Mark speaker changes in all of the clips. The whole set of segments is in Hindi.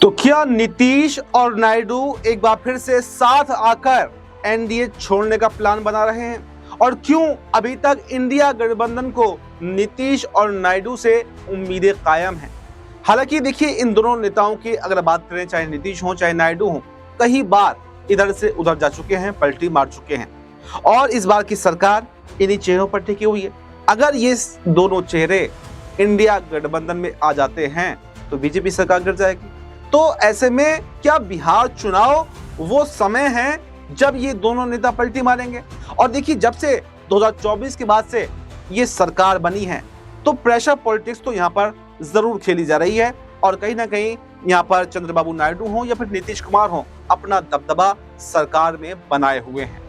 Speaker 1: तो क्या नीतीश और नायडू एक बार फिर से साथ आकर एनडीए छोड़ने का प्लान बना रहे हैं? और क्यों अभी तक इंडिया गठबंधन को नीतीश और नायडू से उम्मीदें कायम हैं? हालांकि देखिए, इन दोनों नेताओं की अगर बात करें, चाहे नीतीश हो चाहे नायडू हो, कई बार इधर से उधर जा चुके हैं, पलटी मार चुके हैं और इस बार की सरकार इन्हीं चेहरों पर टिकी हुई है। अगर ये दोनों चेहरे इंडिया गठबंधन में आ जाते हैं तो बीजेपी सरकार गिर जाएगी। तो ऐसे में क्या बिहार चुनाव वो समय है जब ये दोनों नेता पलटी मारेंगे? और देखिए, जब से 2024 के बाद से ये सरकार बनी है तो प्रेशर पॉलिटिक्स तो यहाँ पर जरूर खेली जा रही है और कहीं ना कहीं यहाँ पर चंद्रबाबू नायडू हो या फिर नीतीश कुमार हो, अपना दबदबा सरकार में बनाए हुए हैं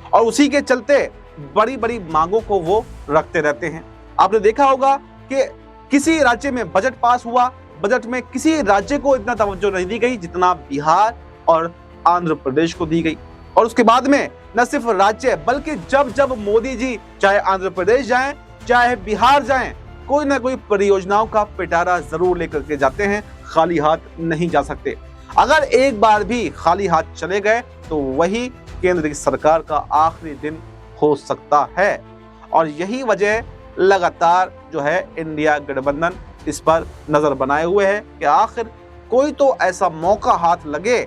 Speaker 1: और उसी के चलते बड़ी बड़ी मांगों को वो रखते रहते हैं। आपने देखा होगा कि किसी राज्य में बजट पास हुआ, बजट में किसी राज्य को इतना तवज्जो नहीं दी गई जितना बिहार और आंध्र प्रदेश को दी गई। और उसके बाद में न सिर्फ राज्य बल्कि जब जब मोदी जी चाहे आंध्र प्रदेश जाएं चाहे बिहार जाएं, कोई ना कोई परियोजनाओं का पिटारा जरूर लेकर के जाते हैं, खाली हाथ नहीं जा सकते। अगर एक बार भी खाली हाथ चले गए तो वही केंद्र की सरकार का आखिरी दिन हो सकता है और यही वजह लगातार जो है इंडिया गठबंधन इस पर नजर बनाए हुए है कि आखिर कोई तो ऐसा मौका हाथ लगे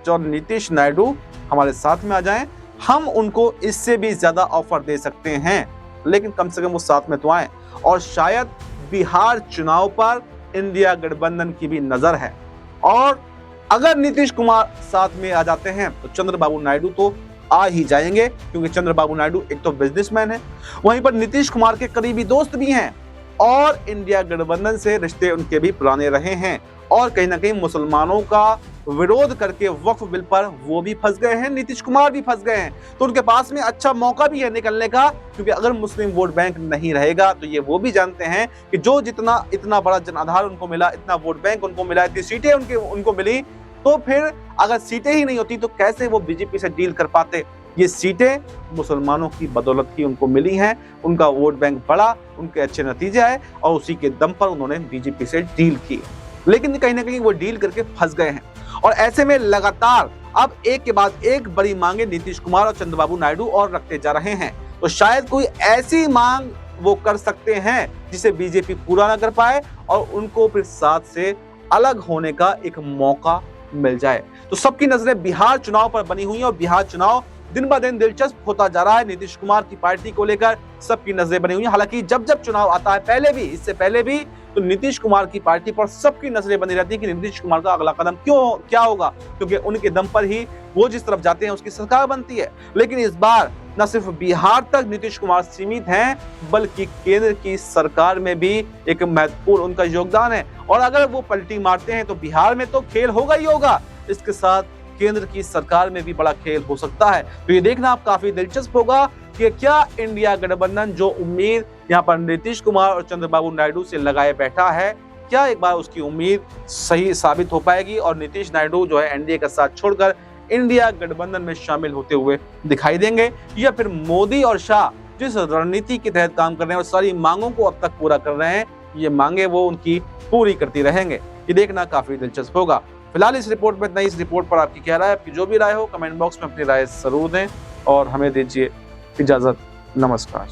Speaker 1: जो नीतीश नायडू हमारे साथ में आ जाएं, हम उनको इससे भी ज्यादा ऑफर दे सकते हैं, लेकिन कम से कम वो साथ में तो आए। और शायद बिहार चुनाव पर इंडिया गठबंधन की भी नजर है और अगर नीतीश कुमार साथ में आ जाते हैं तो चंद्रबाबू नायडू तो आ ही जाएंगे, क्योंकि चंद्रबाबू नायडू एक तो बिजनेसमैन है, वहीं पर नीतीश कुमार के करीबी दोस्त भी हैं और इंडिया गठबंधन से रिश्ते उनके भी पुराने रहे हैं और कहीं ना कहीं मुसलमानों का विरोध करके वक्फ बिल पर वो भी फंस गए हैं, नीतीश कुमार भी फंस गए हैं। तो उनके पास में अच्छा मौका भी है निकलने का, क्योंकि अगर मुस्लिम वोट बैंक नहीं रहेगा तो ये वो भी जानते हैं कि जो जितना इतना बड़ा जन आधार उनको मिला, इतना वोट बैंक उनको मिला, इतनी सीटें उनको मिली, तो फिर अगर सीटें ही नहीं होती तो कैसे वो बीजेपी से डील कर पाते? ये सीटें मुसलमानों की बदौलत ही उनको मिली हैं, उनका वोट बैंक बढ़ा, उनके अच्छे नतीजे आए और उसी के दम पर उन्होंने बीजेपी से डील की, लेकिन कहीं ना कहीं वो डील करके फंस गए हैं। और ऐसे में लगातार अब एक के बाद एक बड़ी मांगे नीतीश कुमार और चंद्रबाबू नायडू और रखते जा रहे हैं। तो शायद कोई ऐसी मांग वो कर सकते हैं जिसे बीजेपी पूरा ना कर पाए और उनको फिर साथ से अलग होने का एक मौका मिल जाए। तो सबकी नजरें बिहार चुनाव पर बनी हुई है और बिहार चुनाव दिन ब दिन दिलचस्प होता जा रहा है। नीतीश कुमार की पार्टी को लेकर सबकी नजरें बनी हुई है। हालांकि जब जब चुनाव आता है, पहले भी, इससे पहले भी, तो नीतीश कुमार की पार्टी पर सबकी नजरें बनी रहती है कि नीतीश कुमार का अगला कदम क्या होगा, क्योंकि उनके दम पर ही वो जिस तरफ जाते हैं उसकी सरकार बनती है। लेकिन इस बार न सिर्फ बिहार तक नीतीश कुमार सीमित हैं, बल्कि केंद्र की सरकार में भी एक महत्वपूर्ण उनका योगदान है और अगर वो पलटी मारते हैं तो बिहार में तो खेल होगा ही होगा, इसके साथ केंद्र की सरकार में भी बड़ा खेल हो सकता है। तो ये देखना आप काफी दिलचस्प होगा कि क्या इंडिया गठबंधन जो उम्मीद यहाँ पर नीतीश कुमार और चंद्रबाबू नायडू से लगाए बैठा है, क्या एक बार उसकी उम्मीद सही साबित हो पाएगी और नीतीश नायडू जो है एनडीए का साथ छोड़कर इंडिया गठबंधन में शामिल होते हुए दिखाई देंगे, या फिर मोदी और शाह जिस रणनीति के तहत काम कर रहे हैं और सारी मांगों को अब तक पूरा कर रहे हैं, ये मांगे वो उनकी पूरी करती रहेंगे? ये देखना काफी दिलचस्प होगा। फिलहाल इस रिपोर्ट में इतना ही। इस रिपोर्ट पर आपकी क्या राय है? आपकी जो भी राय हो कमेंट बॉक्स में अपनी राय जरूर दें और हमें दीजिए इजाजत। नमस्कार।